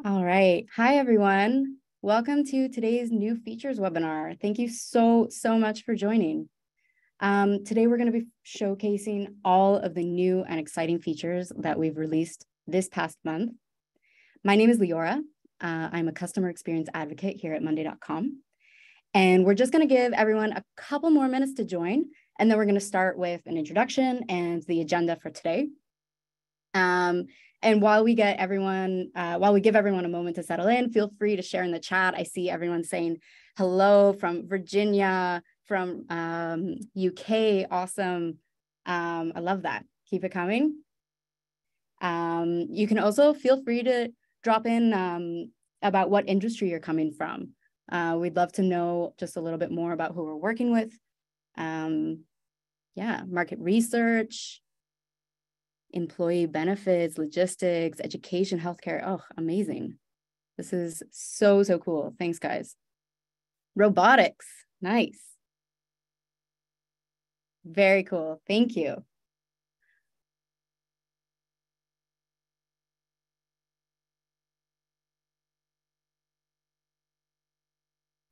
All right. Hi, everyone. Welcome to today's new features webinar. Thank you so much for joining. Today, we're going to be showcasing all of the new and exciting features that we've released this past month. My name is Leora. I'm a customer experience advocate here at monday.com. And we're just going to give everyone a couple more minutes to join, and then we're going to start with an introduction and the agenda for today. And while we give everyone a moment to settle in, feel free to share in the chat. I see everyone saying hello from Virginia, from UK. Awesome. I love that. Keep it coming. You can also feel free to drop in about what industry you're coming from. We'd love to know just a little bit more about who we're working with. Market research, employee benefits, logistics, education, healthcare. Oh, amazing. This is so cool. Thanks, guys. Robotics. Nice. Very cool. Thank you.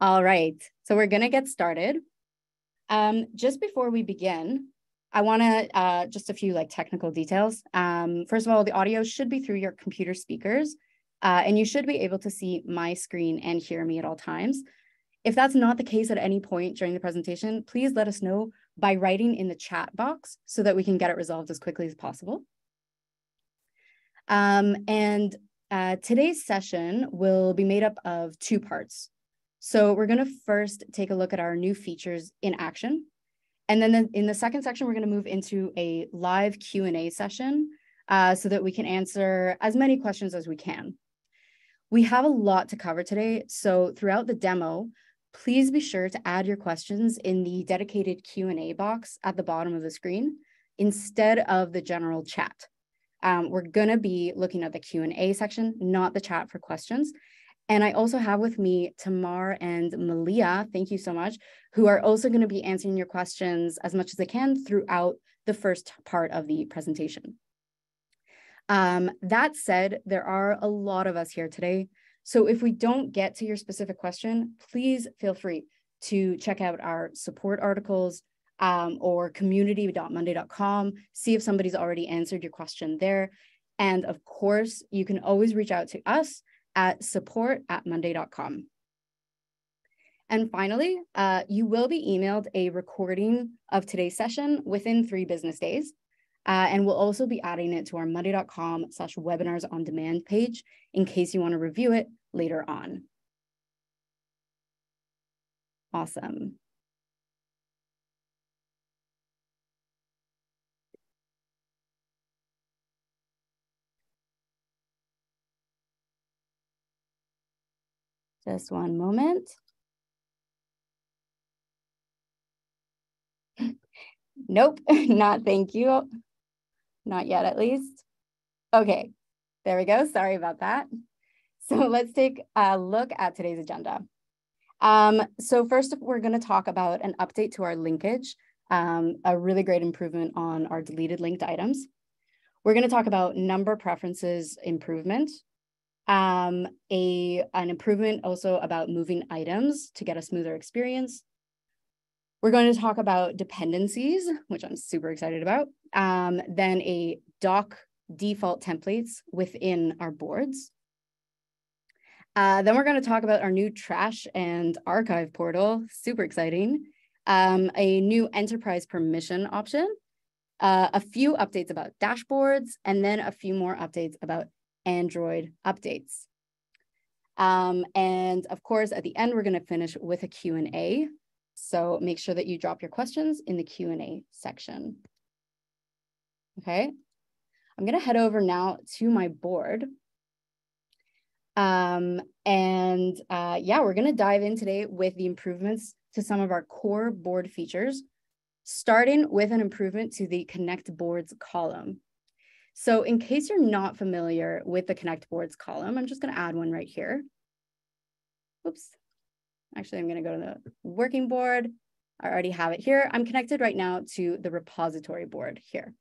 All right. So we're going to get started. Just before we begin, I want to just a few technical details. First of all, the audio should be through your computer speakers, and you should be able to see my screen and hear me at all times. If that's not the case at any point during the presentation, please let us know by writing in the chat box so that we can get it resolved as quickly as possible. Today's session will be made up of two parts. So we're going to first take a look at our new features in action. And then in the second section, we're going to move into a live Q&A session so that we can answer as many questions as we can. We have a lot to cover today, so throughout the demo, please be sure to add your questions in the dedicated Q&A box at the bottom of the screen instead of the general chat. We're going to be looking at the Q&A section, not the chat for questions. And I also have with me Tamar and Malia, thank you so much, who are also going to be answering your questions as much as they can throughout the first part of the presentation. That said, there are a lot of us here today. So if we don't get to your specific question, please feel free to check out our support articles or community.monday.com, see if somebody's already answered your question there. And of course, you can always reach out to us at support@monday.com. And finally, you will be emailed a recording of today's session within 3 business days. And we'll also be adding it to our monday.com/webinars on demand page in case you want to review it later on. Awesome. Just one moment. Nope, not thank you. Not yet, at least. Okay, there we go. Sorry about that. So let's take a look at today's agenda. So first, we're going to talk about an update to our linkage, a really great improvement on our deleted linked items. We're going to talk about number preferences improvement, an improvement also about moving items to get a smoother experience. We're going to talk about dependencies, which I'm super excited about, then a doc default templates within our boards. Then we're going to talk about our new trash and archive portal, super exciting, a new enterprise permission option, a few updates about dashboards, and then a few more updates about Android updates. And of course, at the end, we're going to finish with a Q&A. So make sure that you drop your questions in the Q&A section. Okay, I'm going to head over now to my board. We're going to dive in today with the improvements to some of our core board features, starting with an improvement to the Connect Boards column. So in case you're not familiar with the Connect Boards column, I'm just going to add one right here. Oops. Actually, I'm going to go to the working board. I already have it here. I'm connected right now to the repository board here.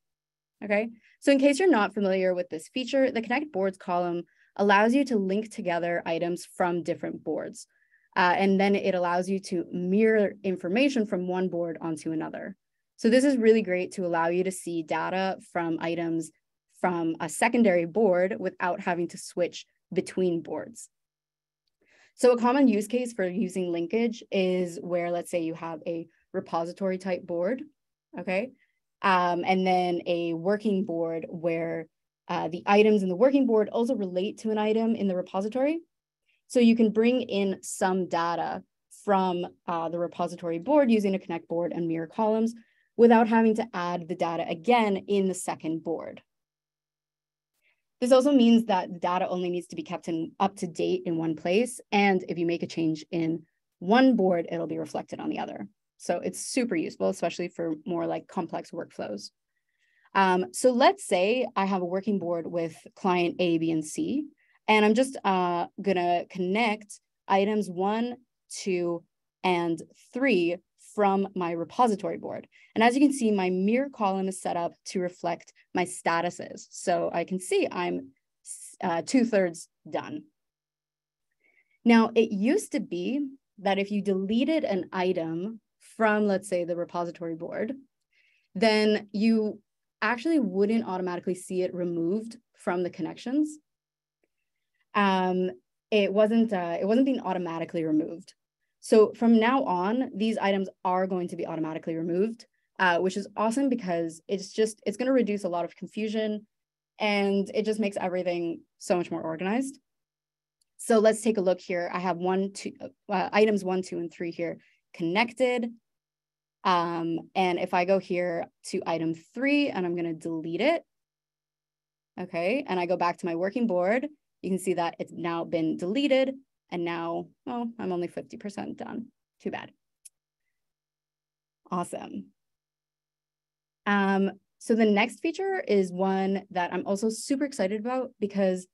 Okay, so in case you're not familiar with this feature, the Connect Boards column allows you to link together items from different boards. And then it allows you to mirror information from one board onto another. So this is really great to allow you to see data from items from a secondary board without having to switch between boards. So a common use case for using linkage is where, let's say you have a repository type board, okay? And then a working board where the items in the working board also relate to an item in the repository. So you can bring in some data from the repository board using a connect board and mirror columns without having to add the data again in the second board. This also means that the data only needs to be kept up to date in one place. And if you make a change in one board, it'll be reflected on the other. So it's super useful, especially for more like complex workflows. So let's say I have a working board with client A, B, and C, and I'm just gonna connect items 1, 2, and 3 from my repository board. And as you can see, my mirror column is set up to reflect my statuses. So I can see I'm 2/3 done. Now, it used to be that if you deleted an item from, let's say, the repository board, then you actually wouldn't automatically see it removed from the connections. It wasn't being automatically removed. So from now on, these items are going to be automatically removed, which is awesome because it's going to reduce a lot of confusion and it just makes everything so much more organized. So let's take a look here. I have items 1, 2, and 3 here connected. And if I go here to item 3 and I'm going to delete it, okay, and I go back to my working board, you can see that it's now been deleted. And now, oh, I'm only 50% done. Too bad. Awesome. So the next feature is one that I'm also super excited about because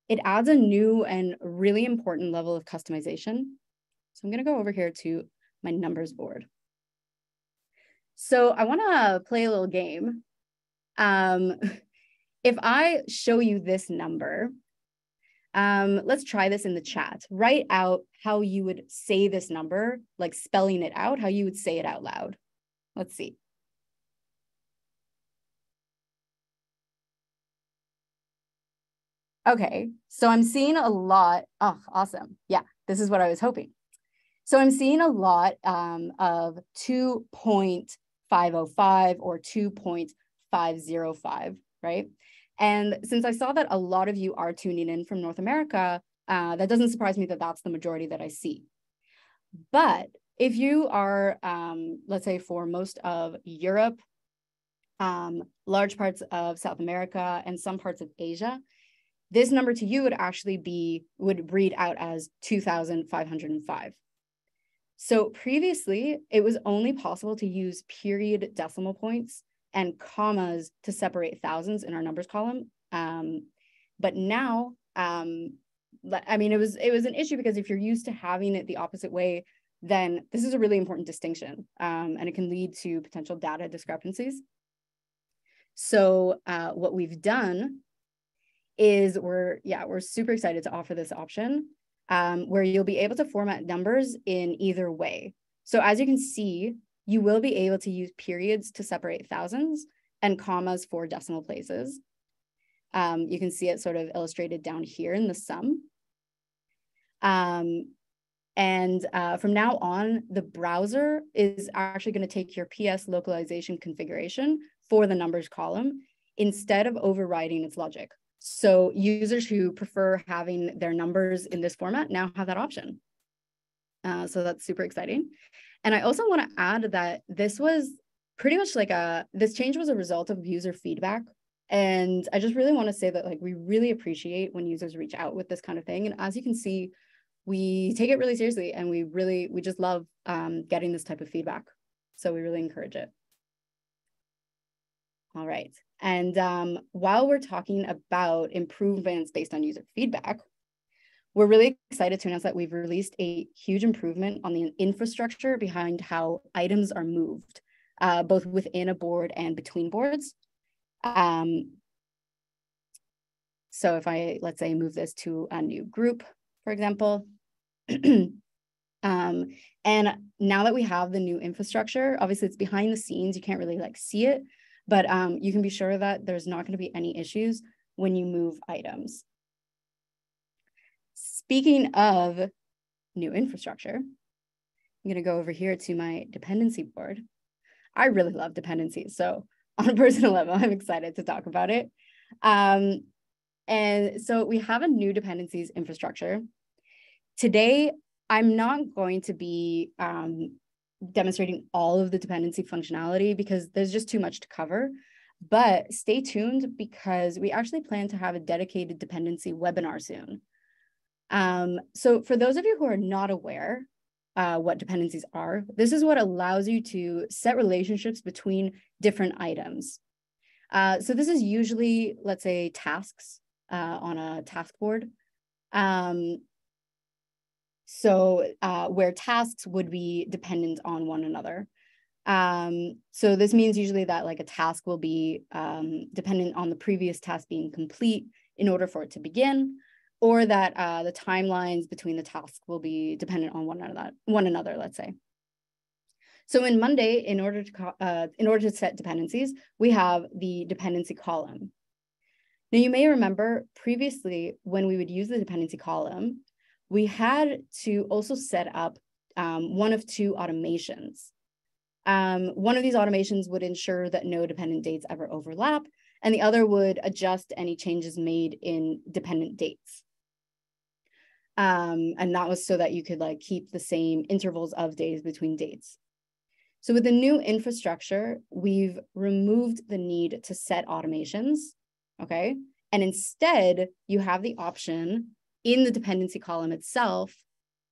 it adds a new and really important level of customization. So I'm going to go over here to my numbers board. So I want to play a little game. If I show you this number, let's try this in the chat. Write out how you would say this number, like spelling it out, how you would say it out loud. Let's see. Okay, so I'm seeing a lot. Oh, awesome. Yeah, this is what I was hoping. So I'm seeing a lot of 2.505 or 2.505, right? And since I saw that a lot of you are tuning in from North America, that doesn't surprise me that that's the majority that I see. But if you are, let's say for most of Europe, large parts of South America, and some parts of Asia, this number to you would read out as 2,505. So previously, it was only possible to use period decimal points and commas to separate thousands in our numbers column. But now, I mean, it was an issue because if you're used to having it the opposite way, then this is a really important distinction, and it can lead to potential data discrepancies. So what we've done is we're super excited to offer this option where you'll be able to format numbers in either way. So as you can see, you will be able to use periods to separate thousands and commas for decimal places. You can see it sort of illustrated down here in the sum. And from now on, the browser is actually going to take your PS localization configuration for the numbers column instead of overriding its logic. So users who prefer having their numbers in this format now have that option. So that's super exciting. And I also want to add that this was pretty much like this change was a result of user feedback. And I just really want to say that like we really appreciate when users reach out with this kind of thing. And as you can see, we take it really seriously and we just love getting this type of feedback. So we really encourage it. All right. And while we're talking about improvements based on user feedback, we're really excited to announce that we've released a huge improvement on the infrastructure behind how items are moved, both within a board and between boards. So if I, let's say, move this to a new group, for example, and now that we have the new infrastructure, obviously it's behind the scenes, you can't really like see it, but you can be sure that there's not going to be any issues when you move items. Speaking of new infrastructure, I'm going to go over here to my dependency board. I really love dependencies, so on a personal level, I'm excited to talk about it. And so we have a new dependencies infrastructure. Today, I'm not going to be demonstrating all of the dependency functionality because there's just too much to cover, but stay tuned because we actually plan to have a dedicated dependency webinar soon. So for those of you who are not aware what dependencies are, this is what allows you to set relationships between different items. So this is usually, let's say, tasks on a task board. Where tasks would be dependent on one another. So this means usually that like a task will be dependent on the previous task being complete in order for it to begin, or that the timelines between the tasks will be dependent on one another, let's say. So in Monday, in order to set dependencies, we have the dependency column. Now you may remember previously when we would use the dependency column, we had to also set up one of two automations. One of these automations would ensure that no dependent dates ever overlap, and the other would adjust any changes made in dependent dates. And that was so that you could like keep the same intervals of days between dates. So with the new infrastructure, we've removed the need to set automations, okay? And instead, you have the option in the dependency column itself.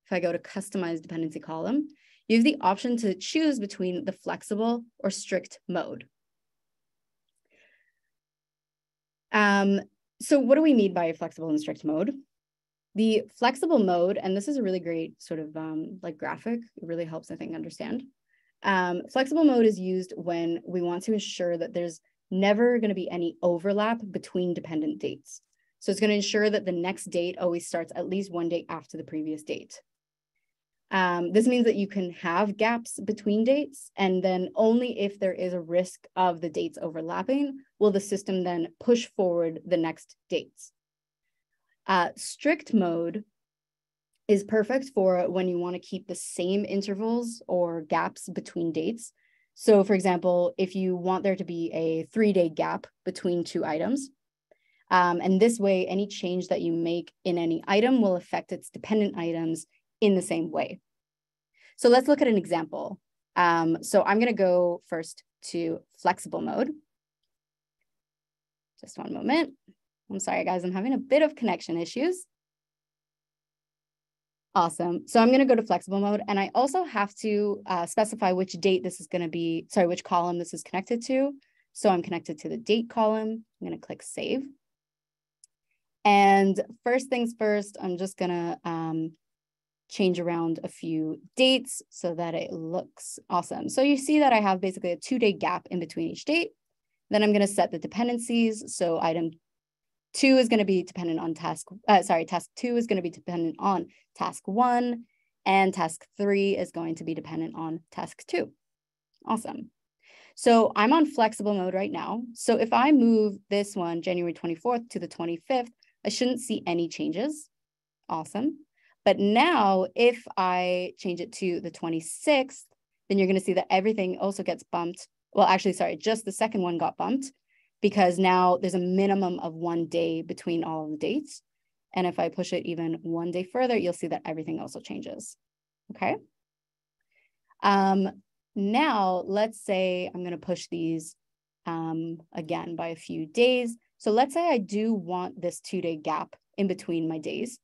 If I go to customize dependency column, you have the option to choose between the flexible or strict mode. So what do we mean by flexible and strict mode? The flexible mode, and this is a really great sort of like graphic, it really helps, I think, understand. Flexible mode is used when we want to ensure that there's never going to be any overlap between dependent dates. So it's going to ensure that the next date always starts at least one day after the previous date. This means that you can have gaps between dates, and then only if there is a risk of the dates overlapping will the system then push forward the next dates. Strict mode is perfect for when you want to keep the same intervals or gaps between dates. So for example, if you want there to be a 3-day gap between two items, and this way, any change that you make in any item will affect its dependent items in the same way. So let's look at an example. So I'm going to go first to flexible mode. Just one moment. I'm sorry, guys, I'm having a bit of connection issues. Awesome. So I'm going to go to flexible mode, and I also have to specify which date this is going to be, sorry, which column this is connected to. So I'm connected to the date column. I'm going to click save. And first things first, I'm just going to change around a few dates so that it looks awesome. So you see that I have basically a 2-day gap in between each date. Then I'm going to set the dependencies. So item 2 is going to be dependent on task 2 is going to be dependent on task 1, and task 3 is going to be dependent on task 2. Awesome. So I'm on flexible mode right now. So if I move this one, January 24th to the 25th, I shouldn't see any changes. Awesome. But now if I change it to the 26th, then you're going to see that everything also gets bumped. Well, actually, sorry, just the second one got bumped because now there's a minimum of 1 day between all of the dates. And if I push it even 1 day further, you'll see that everything also changes. Okay. Now let's say I'm going to push these again by a few days. So let's say I do want this 2-day gap in between my dates.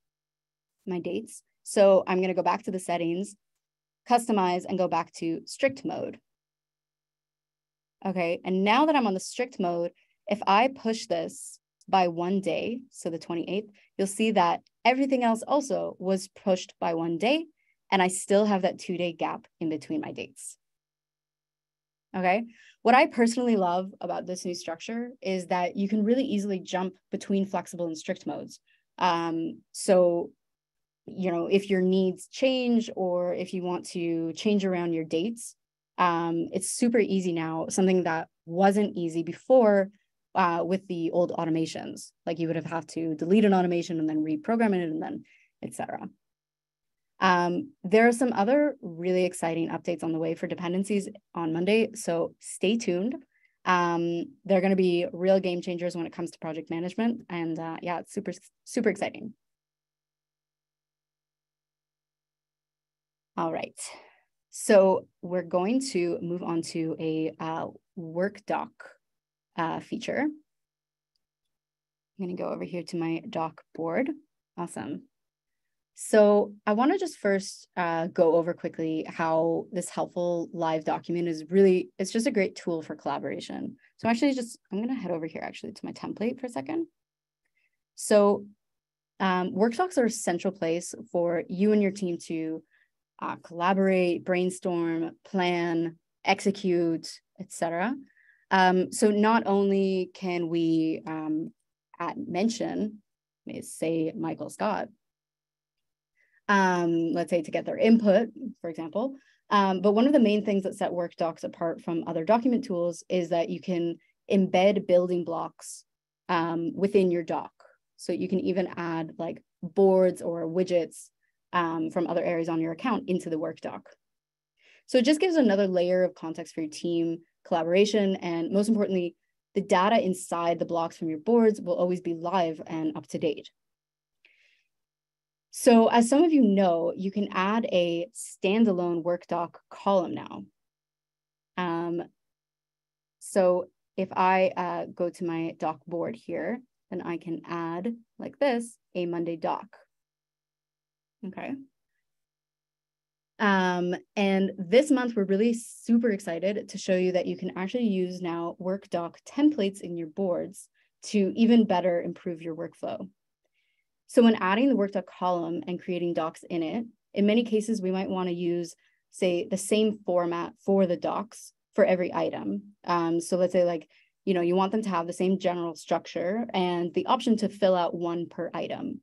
So I'm going to go back to the settings, customize, and go back to strict mode. Okay, and now that I'm on the strict mode, if I push this by 1 day, so the 28th, you'll see that everything else also was pushed by 1 day, and I still have that 2-day gap in between my dates. Okay. What I personally love about this new structure is that you can really easily jump between flexible and strict modes. So, if your needs change or if you want to change around your dates, it's super easy now, something that wasn't easy before with the old automations. Like you would have had to delete an automation and then reprogram it and then etc. There are some other really exciting updates on the way for dependencies on Monday, so stay tuned. They're going to be real game changers when it comes to project management, and yeah, it's super, super exciting. All right, so we're going to move on to a Workdoc feature. I'm going to go over here to my doc board. Awesome. So I want to just first go over quickly how this helpful live document is it's just a great tool for collaboration. So I'm going to head over here actually to my template for a second. So Workdocs are a central place for you and your team to collaborate, brainstorm, plan, execute, etc. So not only can we mention, say Michael Scott, let's say to get their input, for example. But one of the main things that set Workdocs apart from other document tools is that you can embed building blocks within your doc. So you can even add like boards or widgets from other areas on your account into the Workdoc. So it just gives another layer of context for your team collaboration. And most importantly, the data inside the blocks from your boards will always be live and up to date. So as some of you know, you can add a standalone Workdoc column now. So if I go to my doc board here, then I can add like this, a Monday doc. Okay. And this month, we're really super excited to show you that you can actually use now Workdoc templates in your boards to even better improve your workflow. So when adding the Workdoc column and creating docs in it, in many cases, we might want to use, say, the same format for the docs for every item. So let's say like, you want them to have the same general structure and the option to fill out one per item.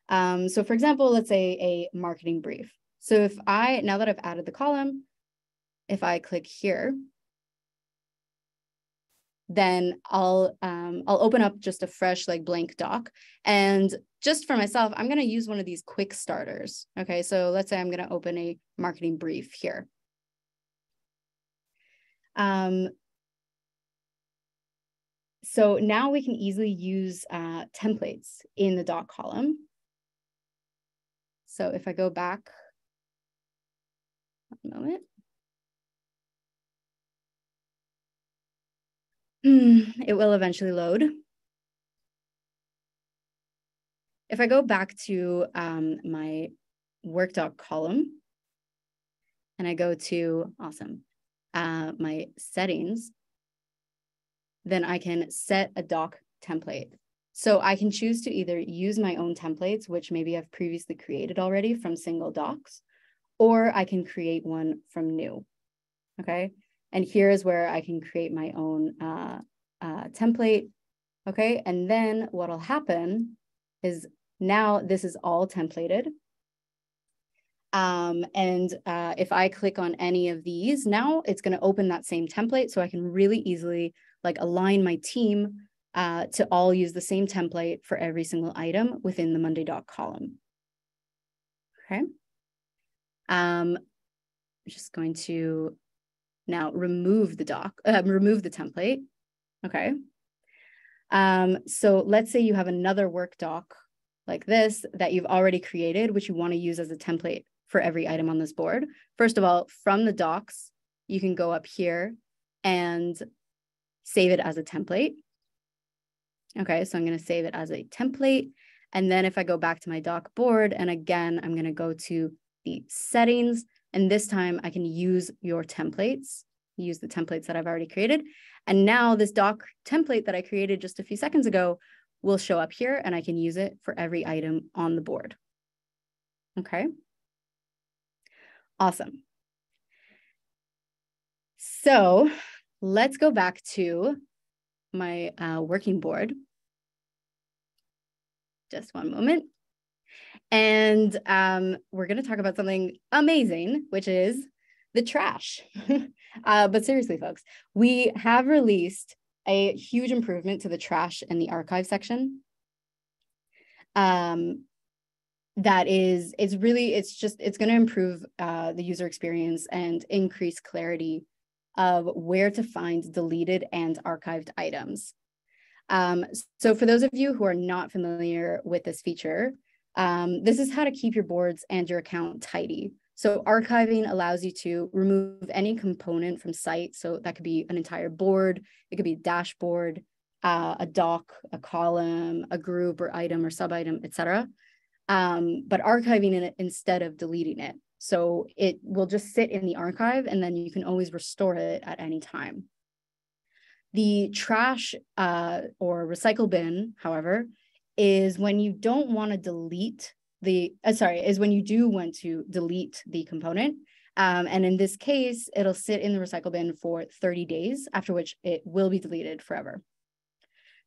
So for example, let's say a marketing brief. So now that I've added the column, if I click here, then I'll open up just a fresh like blank doc. And just for myself, I'm going to use one of these quick starters. Okay, so let's say I'm going to open a marketing brief here. So now we can easily use templates in the doc column. So if I go back, one moment. It will eventually load. If I go back to my Workdoc column and I go to, my settings, then I can set a doc template. So I can choose to either use my own templates, which maybe I've previously created already from single docs, or I can create one from new, okay? And here is where I can create my own template, okay? And then what'll happen is now this is all templated. If I click on any of these now, it's going to open that same template. So I can really easily like align my team to all use the same template for every single item within the Monday doc column. Okay. I'm just going to now remove the template. Okay. So let's say you have another Workdoc like this that you've already created, which you want to use as a template for every item on this board. First of all, from the docs, you can go up here and save it as a template. Okay, so I'm going to save it as a template. And then if I go back to my doc board, and again, I'm going to go to the settings, and this time I can use your templates, use the templates that I've already created. And now this doc template that I created just a few seconds ago will show up here, and I can use it for every item on the board. Okay. Awesome. So let's go back to my working board. Just one moment. And we're going to talk about something amazing, which is the trash. But seriously, folks, we have released a huge improvement to the trash and the archive section. That is, it's going to improve the user experience and increase clarity of where to find deleted and archived items. So for those of you who are not familiar with this feature, this is how to keep your boards and your account tidy. So archiving allows you to remove any component from site. So that could be an entire board, it could be a dashboard, a doc, a column, a group or item or sub-item, etc. But archiving it instead of deleting it. So it will just sit in the archive and then you can always restore it at any time. The trash or recycle bin, however, is when you don't want to delete is when you do want to delete the component. And in this case, it'll sit in the recycle bin for 30 days, after which it will be deleted forever.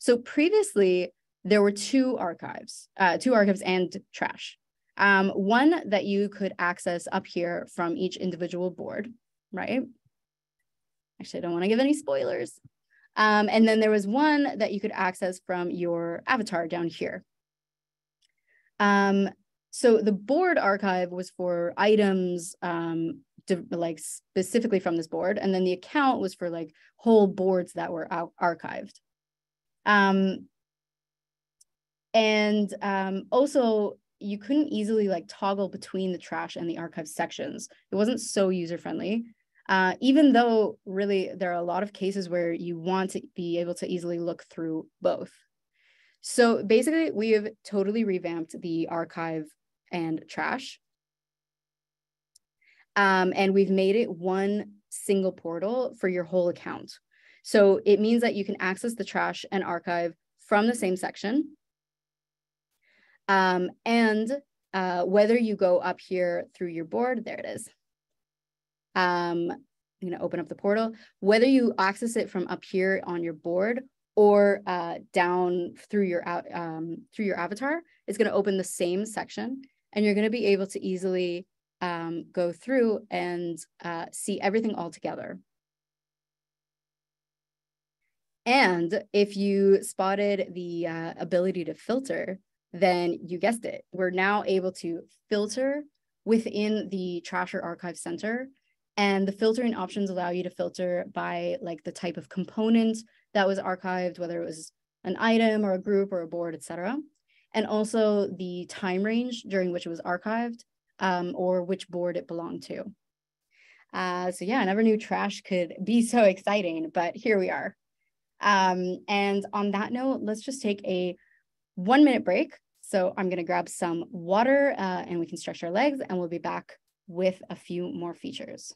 So previously, there were two archives and trash. One that you could access up here from each individual board, right? Actually, I don't want to give any spoilers. And then there was one that you could access from your avatar down here. So the board archive was for items like specifically from this board. And then the account was for like whole boards that were archived. Also, you couldn't easily like toggle between the trash and the archive sections. It wasn't so user-friendly. Even though really there are a lot of cases where you want to be able to easily look through both. So basically, we have totally revamped the archive and trash. And we've made it one single portal for your whole account. So it means that you can access the trash and archive from the same section. Whether you go up here through your board, there it is. I'm going to open up the portal. Whether you access it from up here on your board or down through your avatar, it's going to open the same section, and you're going to be able to easily go through and see everything all together. And if you spotted the ability to filter, then you guessed it. We're now able to filter within the Trash or Archive Center. And the filtering options allow you to filter by like the type of component that was archived, whether it was an item or a group or a board, etc. And also the time range during which it was archived or which board it belonged to. So yeah, I never knew trash could be so exciting, but here we are. And on that note, let's just take a 1-minute break. So I'm going to grab some water and we can stretch our legs, and we'll be back with a few more features.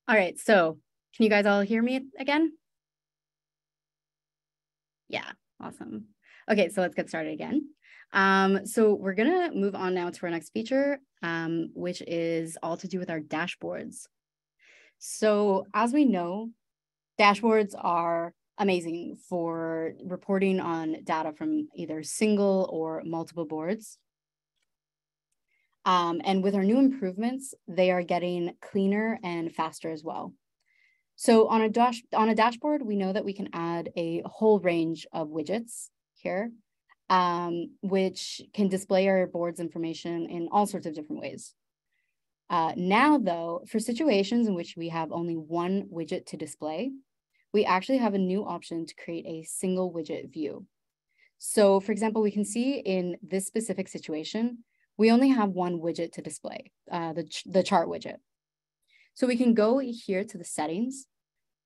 All right, so can you guys all hear me again? Yeah, awesome. Okay, so let's get started again. So we're gonna move on now to our next feature, which is all to do with our dashboards. So as we know, dashboards are amazing for reporting on data from either single or multiple boards. And with our new improvements, they are getting cleaner and faster as well. So on a dashboard, we know that we can add a whole range of widgets here, which can display our board's information in all sorts of different ways. Now, though, for situations in which we have only one widget to display, we actually have a new option to create a single widget view. So, for example, we can see in this specific situation, we only have one widget to display, the chart widget. So we can go here to the settings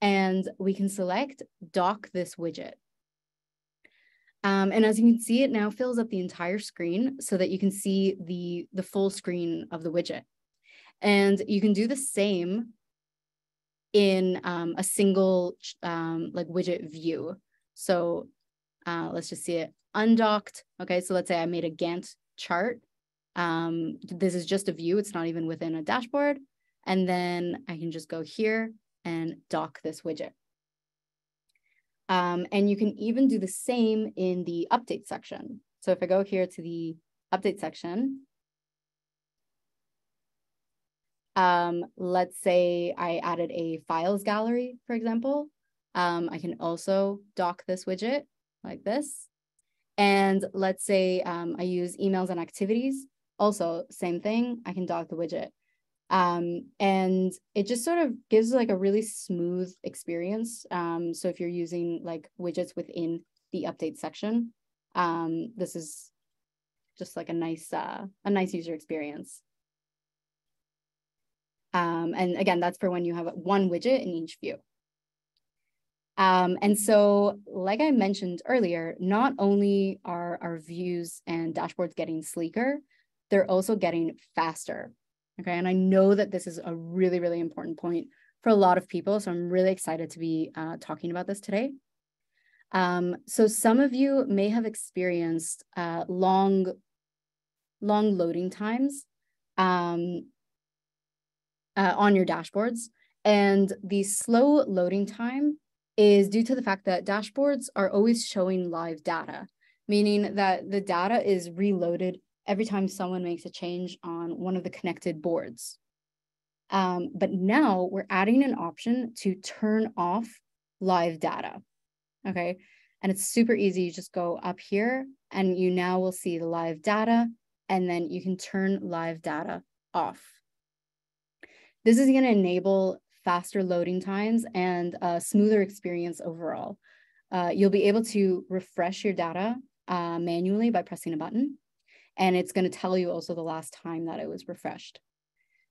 and we can select dock this widget. And as you can see, it now fills up the entire screen so that you can see the full screen of the widget. And you can do the same in a single like widget view. So let's just see it undocked. Okay, so let's say I made a Gantt chart. This is just a view. It's not even within a dashboard. And then I can just go here and dock this widget. And you can even do the same in the update section. So if I go here to the update section, let's say I added a files gallery, for example. I can also dock this widget like this. And let's say I use emails and activities. Also, same thing, I can dock the widget. And it just sort of gives like a really smooth experience. So if you're using like widgets within the update section, this is just like a nice user experience. And again, that's for when you have one widget in each view. And so, like I mentioned earlier, not only are our views and dashboards getting sleeker, they're also getting faster. Okay, and I know that this is a really, really important point for a lot of people. So I'm really excited to be talking about this today. So some of you may have experienced long loading times on your dashboards. And the slow loading time is due to the fact that dashboards are always showing live data, meaning that the data is reloaded every time someone makes a change on one of the connected boards. But now we're adding an option to turn off live data, okay? And it's super easy. You just go up here and you now will see the live data, and then you can turn live data off. This is going to enable faster loading times and a smoother experience overall. You'll be able to refresh your data manually by pressing a button, and it's going to tell you also the last time that it was refreshed.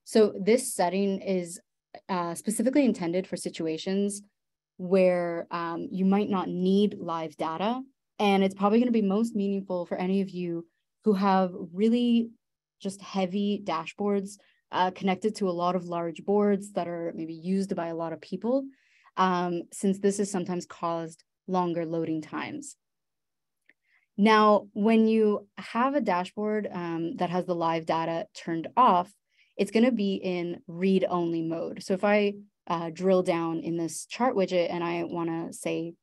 So this setting is specifically intended for situations where you might not need live data, and it's probably going to be most meaningful for any of you who have really just heavy dashboards connected to a lot of large boards that are maybe used by a lot of people, since this has sometimes caused longer loading times. Now, when you have a dashboard that has the live data turned off, it's going to be in read-only mode. So if I drill down in this chart widget and I want to say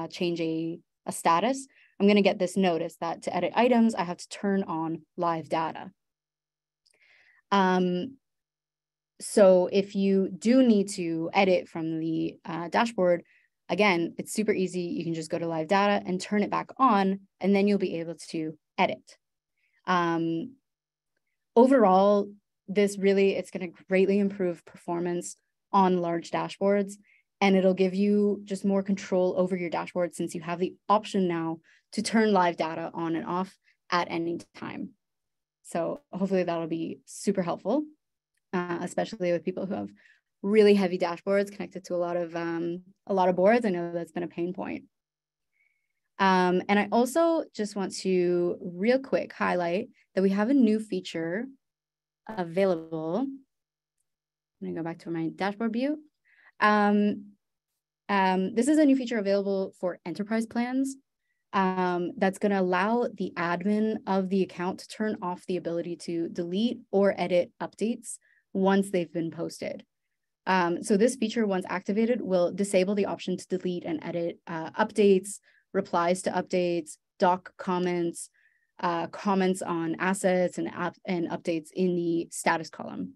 change a status, I'm going to get this notice that to edit items, I have to turn on live data. So if you do need to edit from the dashboard, again, it's super easy. You can just go to live data and turn it back on, and then you'll be able to edit. Overall, it's going to greatly improve performance on large dashboards, and it'll give you just more control over your dashboard since you have the option now to turn live data on and off at any time. So hopefully that'll be super helpful, especially with people who have really heavy dashboards connected to a lot of boards. I know that's been a pain point. And I also just want to real quick highlight that we have a new feature available. I'm going to go back to my dashboard view. This is a new feature available for enterprise plans that's going to allow the admin of the account to turn off the ability to delete or edit updates once they've been posted. So this feature, once activated, will disable the option to delete and edit updates, replies to updates, doc comments, comments on assets and updates in the status column.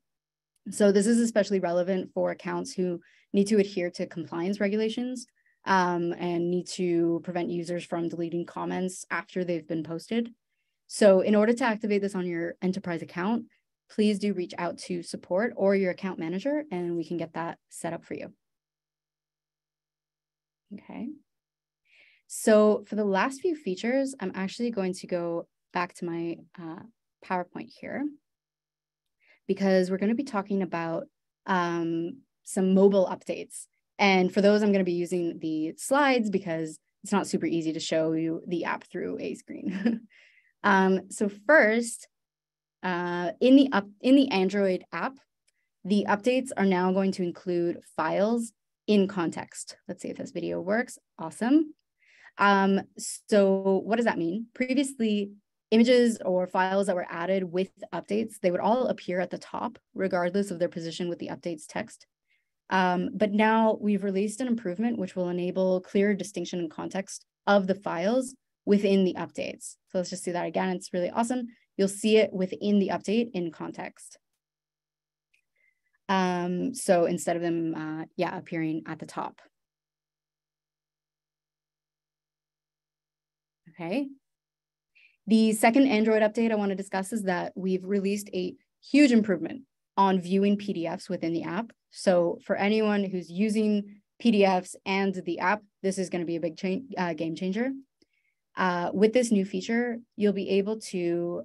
So this is especially relevant for accounts who need to adhere to compliance regulations and need to prevent users from deleting comments after they've been posted. So in order to activate this on your enterprise account, please do reach out to support or your account manager, and we can get that set up for you. Okay. So for the last few features, I'm actually going to go back to my PowerPoint here, because we're going to be talking about some mobile updates. And for those, I'm going to be using the slides because it's not super easy to show you the app through a screen. So first, in the Android app, the updates are now going to include files in context. Let's see if this video works. Awesome. So what does that mean? Previously, images or files that were added with updates, they would all appear at the top, regardless of their position with the updates text. But now we've released an improvement which will enable clearer distinction and context of the files within the updates. So let's just see that again. It's really awesome. You'll see it within the update in context. So instead of them, appearing at the top. Okay. The second Android update I want to discuss is that we've released a huge improvement on viewing PDFs within the app. So for anyone who's using PDFs and the app, this is going to be a big game changer. With this new feature, you'll be able to,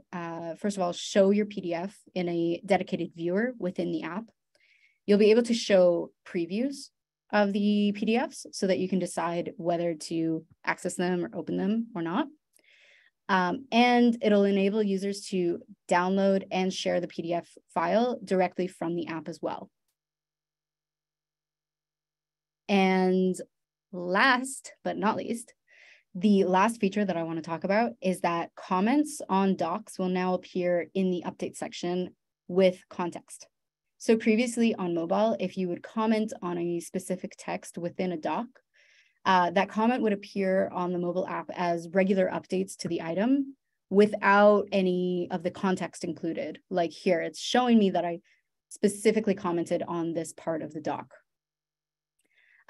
first of all, show your PDF in a dedicated viewer within the app. You'll be able to show previews of the PDFs so that you can decide whether to access them or open them or not. And it'll enable users to download and share the PDF file directly from the app as well. And last but not least, the last feature that I want to talk about is that comments on docs will now appear in the update section with context. So previously on mobile, if you would comment on a specific text within a doc, that comment would appear on the mobile app as regular updates to the item without any of the context included. Like here, it's showing me that I specifically commented on this part of the doc.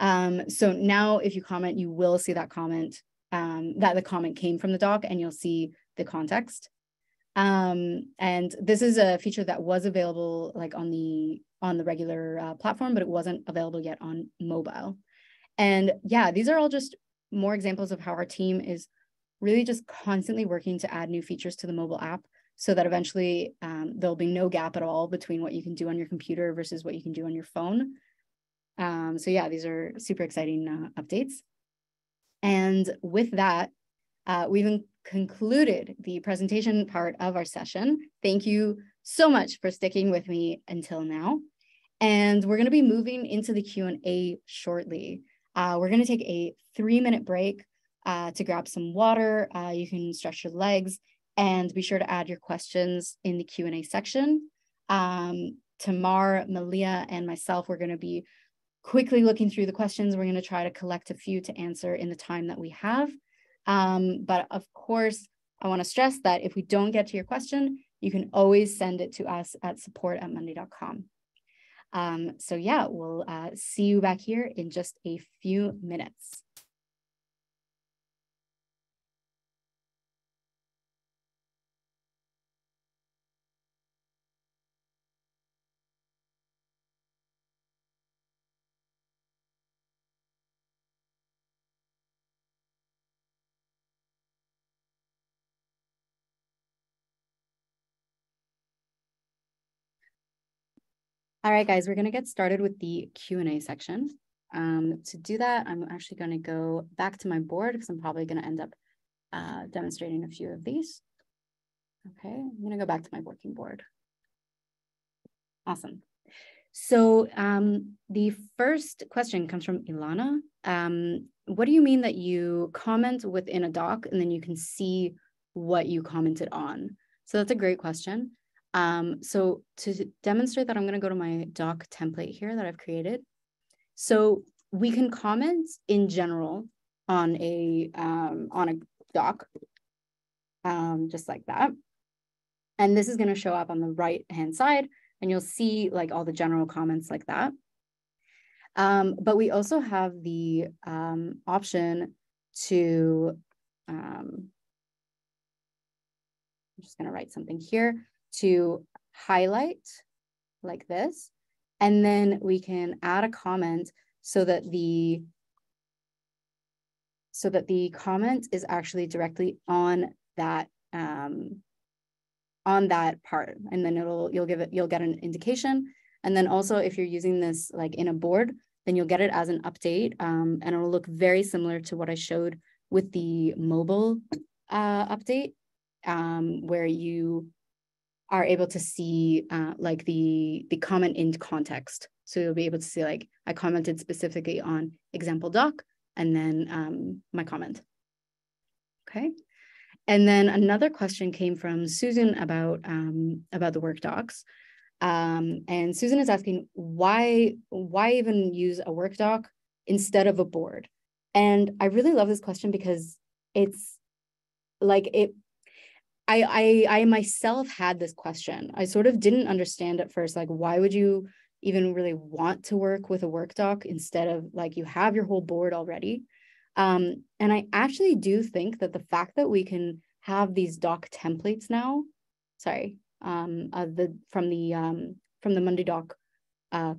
So now if you comment, you will see that comment, that the comment came from the doc, and you'll see the context. And this is a feature that was available like on the regular platform, but it wasn't available yet on mobile. And yeah, these are all just more examples of how our team is really just constantly working to add new features to the mobile app so that eventually there'll be no gap at all between what you can do on your computer versus what you can do on your phone. So yeah, these are super exciting updates. And with that, we've concluded the presentation part of our session. Thank you so much for sticking with me until now. And we're going to be moving into the Q&A shortly. We're going to take a 3-minute break to grab some water. You can stretch your legs and be sure to add your questions in the Q&A section. Tamar, Malia, and myself, we're going to be quickly looking through the questions. We're going to try to collect a few to answer in the time that we have. But of course, I want to stress that if we don't get to your question, you can always send it to us at support@monday.com. So yeah, we'll see you back here in just a few minutes. All right, guys, we're going to get started with the Q&A section. To do that, I'm actually going to go back to my board because I'm probably going to end up demonstrating a few of these. Okay, I'm going to go back to my working board. Awesome. So the first question comes from Ilana. What do you mean that you comment within a doc and then you can see what you commented on? So that's a great question. So to demonstrate that, I'm going to go to my doc template here that I've created. So we can comment in general on a doc, just like that. And this is going to show up on the right-hand side, and you'll see like all the general comments like that. But we also have the option to, I'm just going to write something here, to highlight like this. And then we can add a comment so that the comment is actually directly on that part, and then you'll get an indication. And then also if you're using this like in a board, then you'll get it as an update, and it'll look very similar to what I showed with the mobile update, where you are able to see like the comment in context. So you'll be able to see like I commented specifically on example doc and then my comment. Okay. And then another question came from Susan about the Workdocs. And Susan is asking why even use a Workdoc instead of a board? And I really love this question because it's like I myself had this question. I sort of didn't understand at first, like, why would you even really want to work with a Workdoc instead of like you have your whole board already? And I actually do think that the fact that we can have these doc templates now, from the Monday doc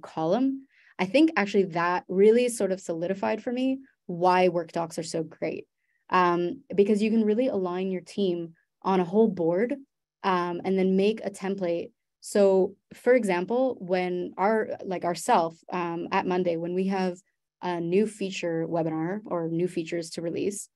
column, I think actually that really sort of solidified for me why Workdocs are so great, because you can really align your team on a whole board, and then make a template. So, for example, when ourselves at Monday, when we have a new feature webinar or new features to release,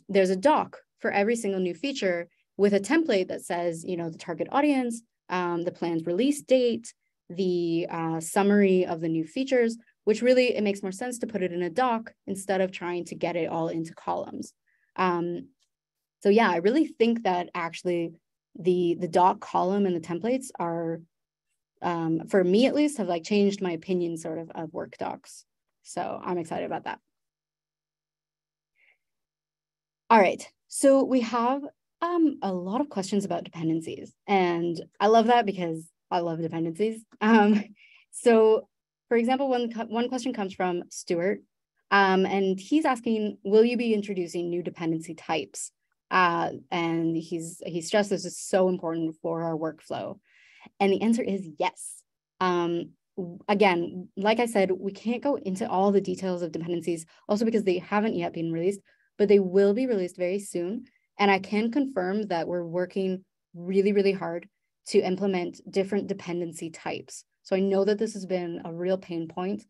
there's a doc for every single new feature with a template that says, the target audience, the planned release date, the summary of the new features, which really, it makes more sense to put it in a doc instead of trying to get it all into columns. So yeah, I really think that actually the doc column and the templates are, for me at least, have like changed my opinion sort of Workdocs. So I'm excited about that. All right, so we have a lot of questions about dependencies, and I love that because I love dependencies. So for example, one question comes from Stuart, and he's asking, will you be introducing new dependency types? And he stressed this is so important for our workflow. And the answer is yes. Again, like I said, we can't go into all the details of dependencies, also because they haven't yet been released, but they will be released very soon. And I can confirm that we're working really, really hard to implement different dependency types. So I know that this has been a real pain point.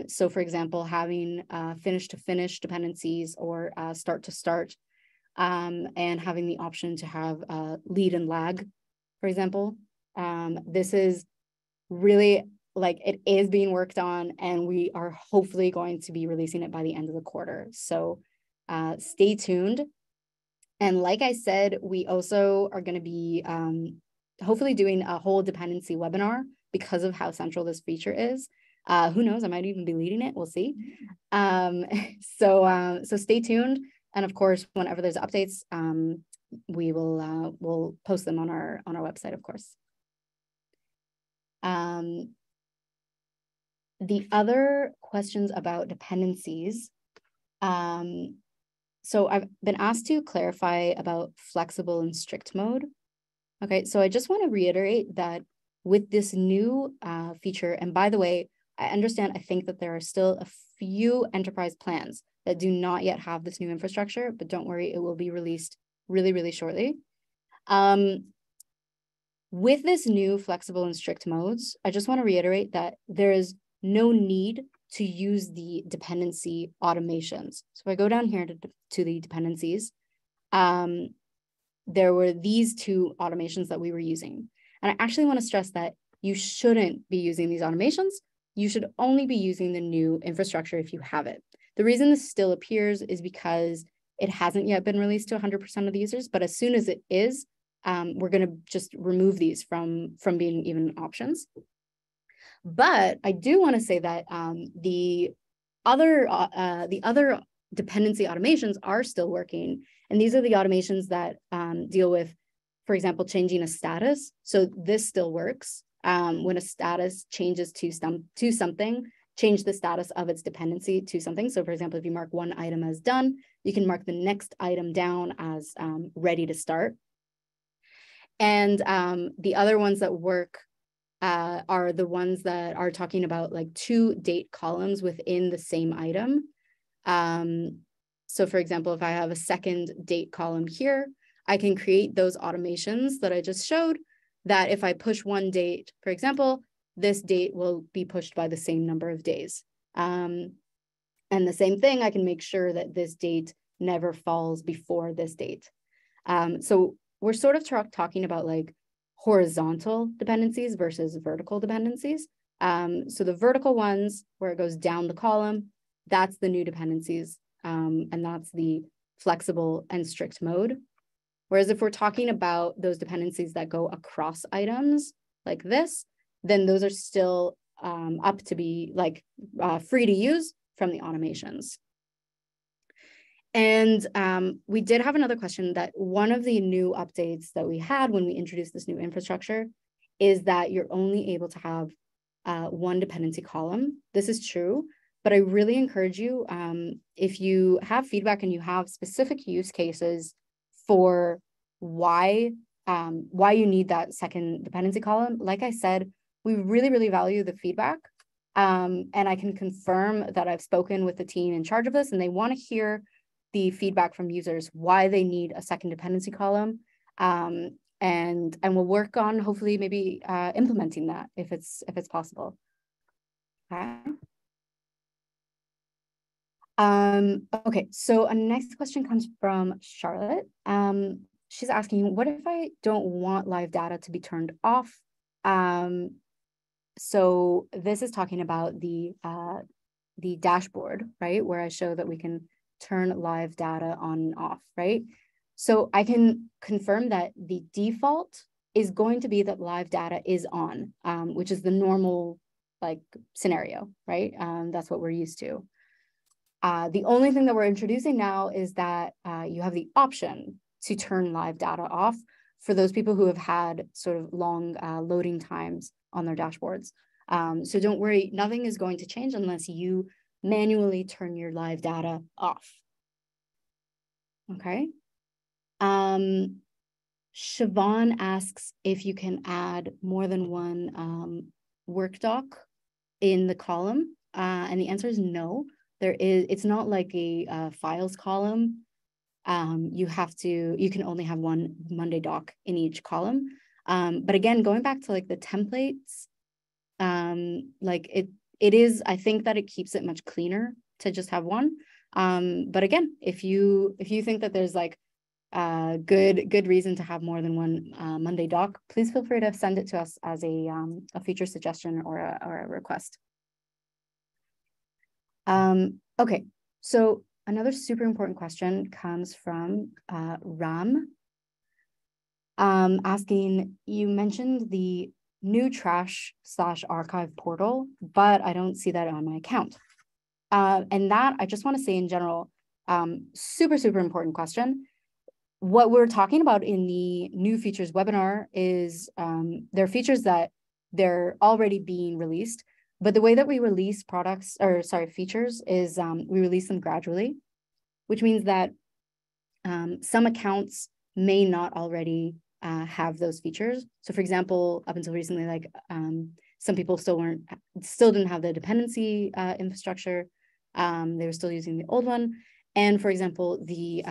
So for example, having finish to finish dependencies or start to start, and having the option to have lead and lag, for example. This is really like, it is being worked on, and we are hopefully going to be releasing it by the end of the quarter. So stay tuned. And like I said, we also are going to be hopefully doing a whole dependency webinar because of how central this feature is. Who knows, I might even be leading it, we'll see. So stay tuned. And of course, whenever there's updates, we will we'll post them on our website, of course. The other questions about dependencies. So I've been asked to clarify about flexible and strict mode. Okay, so I just want to reiterate that with this new feature, and by the way, I understand, I think that there are still a few enterprise plans that do not yet have this new infrastructure, but don't worry, it will be released really, really shortly. With this new flexible and strict modes, I just want to reiterate that there is no need to use the dependency automations. So if I go down here to the dependencies, there were these two automations that we were using. And I actually want to stress that you shouldn't be using these automations. You should only be using the new infrastructure if you have it. The reason this still appears is because it hasn't yet been released to 100% of the users, but as soon as it is, we're going to just remove these from being even options. But I do want to say that the other dependency automations are still working. And these are the automations that deal with, for example, changing a status. So this still works. When a status changes to something, change the status of its dependency to something. So for example, if you mark one item as done, you can mark the next item down as ready to start. And the other ones that work are the ones that are talking about like two date columns within the same item. So for example, if I have a second date column here, I can create those automations that I just showed that if I push one date, for example, this date will be pushed by the same number of days. And the same thing, I can make sure that this date never falls before this date. So we're sort of talking about like horizontal dependencies versus vertical dependencies. So the vertical ones where it goes down the column, that's the new dependencies. And that's the flexible and strict mode. Whereas if we're talking about those dependencies that go across items like this, then those are still up to be like free to use from the automations. And we did have another question that one of the new updates that we had when we introduced this new infrastructure is that you're only able to have one dependency column. This is true, but I really encourage you, if you have feedback and you have specific use cases for why you need that second dependency column, like I said, we really, really value the feedback. And I can confirm that I've spoken with the team in charge of this and they want to hear the feedback from users, why they need a second dependency column. And we'll work on hopefully maybe implementing that if it's possible. Okay. Okay, so a next question comes from Charlotte. She's asking, what if I don't want live data to be turned off? So this is talking about the dashboard, right? Where I show that we can turn live data on and off, right? So I can confirm that the default is going to be that live data is on, which is the normal like scenario, right? That's what we're used to. The only thing that we're introducing now is that you have the option to turn live data off for those people who have had sort of long loading times on their dashboards. So don't worry, nothing is going to change unless you manually turn your live data off. Okay. Siobhan asks if you can add more than one Workdoc in the column, and the answer is no. It's not like a files column. You can only have one Monday doc in each column. But again, going back to like the templates, like it is, I think that it keeps it much cleaner to just have one. But again, if you think that there's like good reason to have more than one Monday doc, please feel free to send it to us as a feature suggestion or a request. Okay, so another super important question comes from Ram, asking, you mentioned the new trash/archive portal, but I don't see that on my account. And that, I just want to say in general, super important question. What we're talking about in the new features webinar is there are features that they're already being released, but the way that we release features is we release them gradually, which means that some accounts may not already have those features. So for example, up until recently, like some people still didn't have the dependency infrastructure. They were still using the old one. And for example, the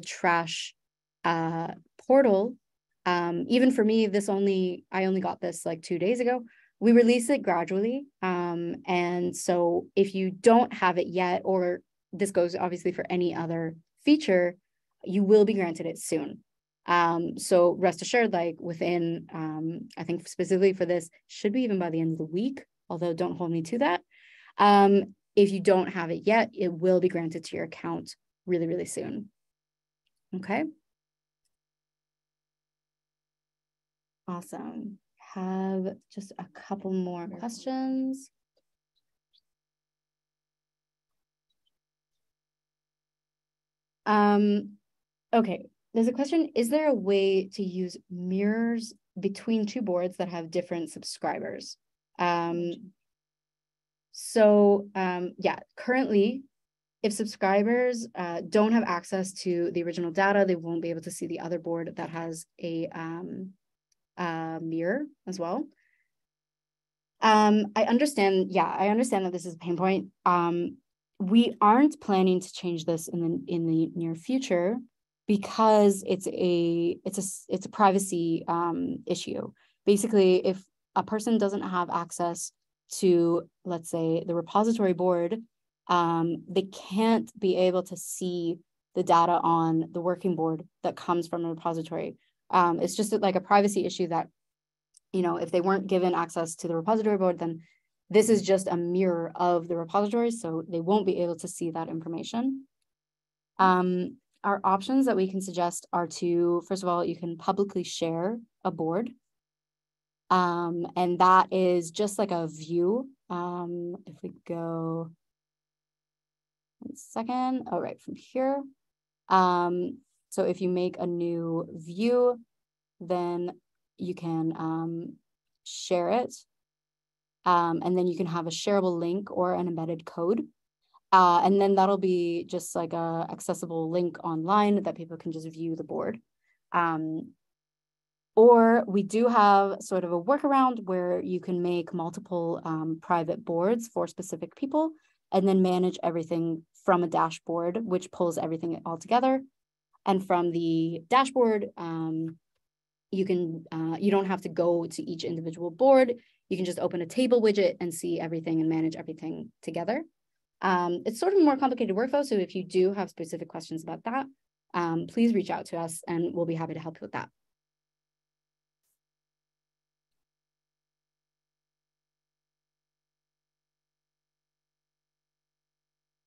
trash portal, even for me, I only got this like 2 days ago, We release it gradually. And so if you don't have it yet, or this goes obviously for any other feature, you will be granted it soon. So rest assured, like within, I think specifically for this, should be even by the end of the week, although don't hold me to that. If you don't have it yet, it will be granted to your account really, really soon. Okay. Awesome. Have just a couple more questions. Okay, there's a question. Is there a way to use mirrors between two boards that have different subscribers? Yeah, currently, if subscribers don't have access to the original data, they won't be able to see the other board that has a mirror as well. I understand that this is a pain point. We aren't planning to change this in the near future because it's a privacy issue. Basically, if a person doesn't have access to, let's say, the repository board, they can't be able to see the data on the working board that comes from the repository. It's just like a privacy issue that, if they weren't given access to the repository board, then this is just a mirror of the repository, so they won't be able to see that information. Our options that we can suggest are to, first of all, you can publicly share a board. And that is just like a view. If we go 1 second, right from here. So if you make a new view, then you can share it. And then you can have a shareable link or an embedded code. And then that'll be just like a accessible link online that people can just view the board. Or we do have sort of a workaround where you can make multiple private boards for specific people and then manage everything from a dashboard, which pulls everything all together. And from the dashboard, you don't have to go to each individual board. You can just open a table widget and see everything and manage everything together. It's sort of a more complicated workflow. So if you do have specific questions about that, please reach out to us and we'll be happy to help you with that.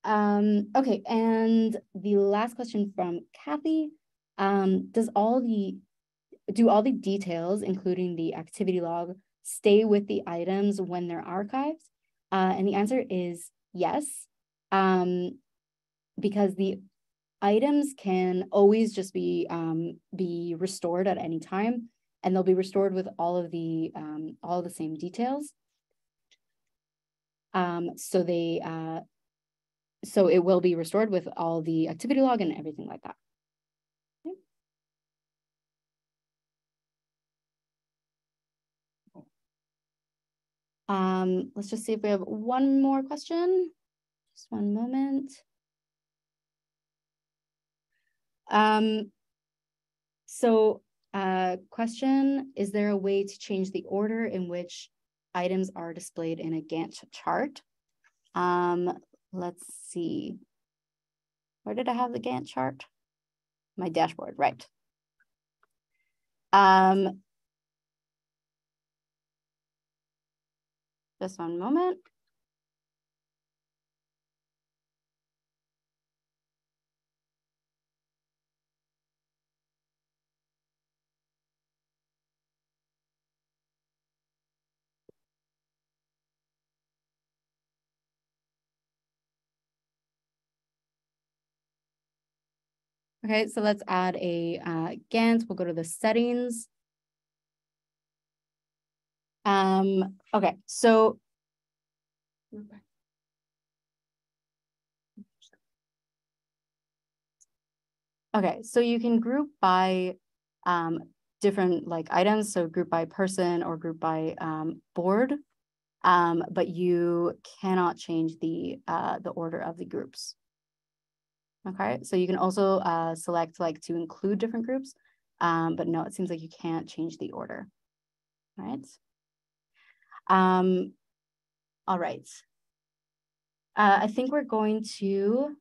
Okay, and the last question from Kathy, do all the details, including the activity log, stay with the items when they're archived? And the answer is yes, because the items can always just be restored at any time, and they'll be restored with all of the same details. So it will be restored with all the activity log and everything like that. Okay. Let's just see if we have one more question. Just one moment. Question, is there a way to change the order in which items are displayed in a Gantt chart? Let's see. Where did I have the Gantt chart? My dashboard, right. Just one moment. Okay, so let's add a Gantt. We'll go to the settings. Okay, so you can group by different like items, so group by person or group by board, but you cannot change the order of the groups. Okay, so you can also select like to include different groups, but no, it seems like you can't change the order. All right. All right. I think we're going to,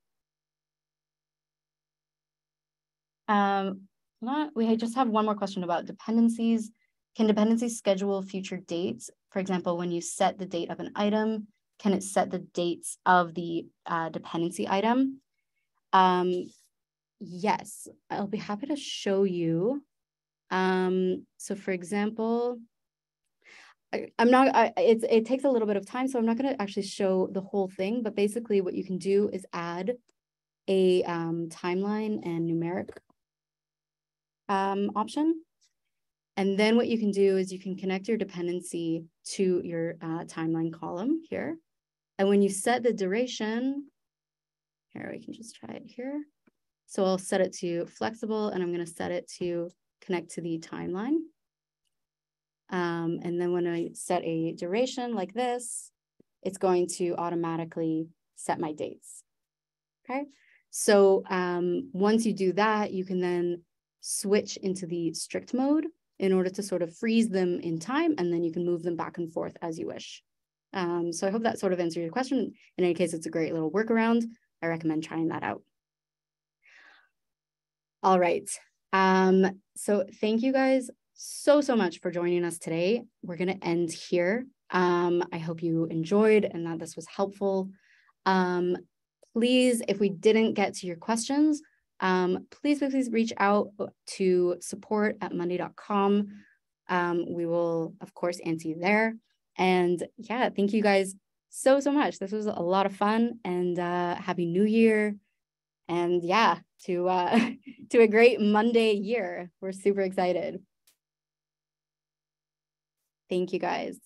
we just have one more question about dependencies. Can dependencies schedule future dates? For example, when you set the date of an item, can it set the dates of the dependency item? Yes, I'll be happy to show you. So for example, it takes a little bit of time, so I'm not going to actually show the whole thing, but basically what you can do is add a timeline and numeric option. And then what you can do is you can connect your dependency to your timeline column here. And when you set the duration, here, we can just try it here. So I'll set it to flexible, and I'm going to set it to connect to the timeline. And then when I set a duration like this, it's going to automatically set my dates. Okay. So once you do that, you can then switch into the strict mode in order to sort of freeze them in time, and then you can move them back and forth as you wish. So I hope that sort of answered your question. In any case, it's a great little workaround. I recommend trying that out. All right. So thank you guys so much for joining us today. We're going to end here. I hope you enjoyed and that this was helpful. Please, if we didn't get to your questions, please reach out to support@monday.com. We will, of course, answer you there. And yeah, thank you guys so much. This was a lot of fun, and Happy New Year. And yeah, to a great Monday year. We're super excited. Thank you guys.